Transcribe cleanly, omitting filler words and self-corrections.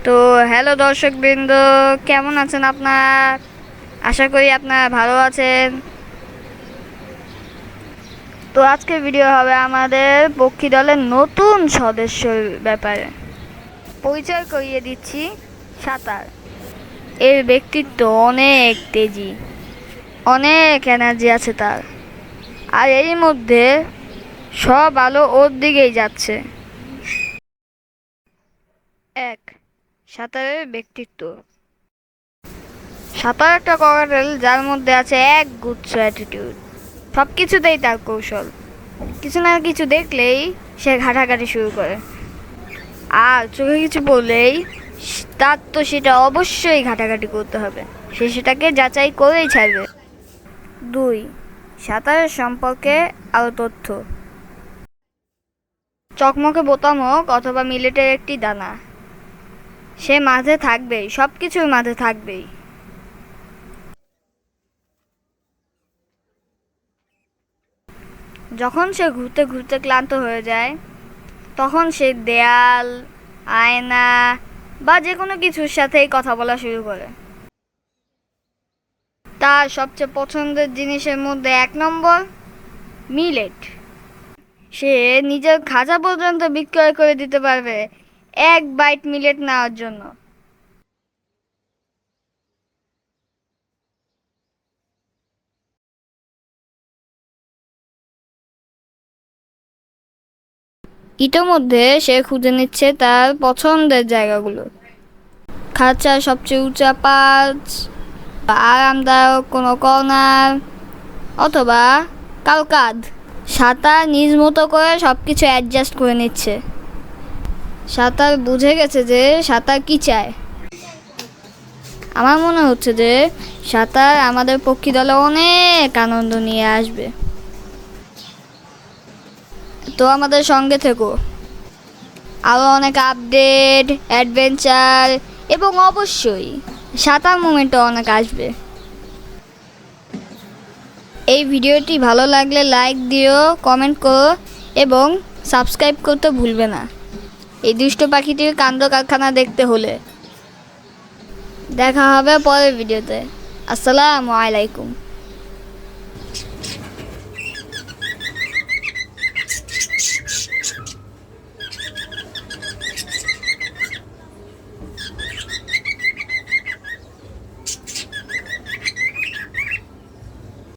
তো হ্যালো দর্শকবৃন্দ, কেমন আছেন আপনার? আশা করি আপনারা ভালো আছেন। তো আজকের ভিডিও হবে আমাদের পক্ষী দলের নতুন সদস্যর ব্যাপারে। পরিচয় করিয়ে দিচ্ছি। সাঁতার, এর ব্যক্তিত্ব অনেক তেজি, অনেক এনার্জি আছে তার, আর এর মধ্যে সব আলো ওর দিকেই যাচ্ছে। এক, সাঁতারের ব্যক্তিত্ব। সাঁতার একটা ককাটেল যার মধ্যে আছে এক গুচ্ছ অ্যাটিটিউড। সব কিছুতেই তার কৌশল। কিছু না কিছু দেখলেই সে ঘাটাঘাটি শুরু করে, আর চোখে কিছু বললেই তার তো সেটা অবশ্যই ঘাটাঘাটি করতে হবে। সে সেটাকে যাচাই করেই ছাড়বে। দুই, সাঁতারের সম্পর্কে আরও তথ্য। চকমকে বোতাম হোক অথবা মিলেটের একটি দানা, সে মাঝে থাকবেই, সব কিছুর মাঝে থাকবেই। যখন সে ঘুরতে ঘুরতে ক্লান্ত হয়ে যায়, তখন সে দেয়াল, আয়না বা যে কোনো কিছুর সাথেই কথা বলা শুরু করে। তার সবচেয়ে পছন্দের জিনিসের মধ্যে 1 নম্বর মিলেট। সে নিজের খাঁচা পর্যন্ত বিক্রয় করে দিতে পারবে 1 বাইট মিলেট নেওয়ার জন্য। ইতোমধ্যে সে খুঁজে নিচ্ছে তার পছন্দের জায়গাগুলো, খাঁচার সবচেয়ে উঁচা পাঁচ, আরামদায়ক কোনো কর্নার, অথবা কারো কাঁধ। সাঁতার নিজ মতো করে সব কিছু অ্যাডজাস্ট করে নিচ্ছে। সাঁতার বুঝে গেছে যে সাঁতার কি চায়। আমার মনে হচ্ছে যে সাঁতার আমাদের পক্ষী দলে অনেক আনন্দ নিয়ে আসবে। তো আমাদের সঙ্গে থেকো, আরও অনেক আপডেট, অ্যাডভেঞ্চার এবং অবশ্যই সাঁতার মোমেন্টও অনেক আসবে। এই ভিডিওটি ভালো লাগলে লাইক দিও, কমেন্ট করো এবং সাবস্ক্রাইব করতে ভুলবে না এই দুষ্ট পাখিটির কাণ্ড কারখানা দেখতে হলে। দেখা হবে পরের ভিডিওতে। আসসালামু আলাইকুম।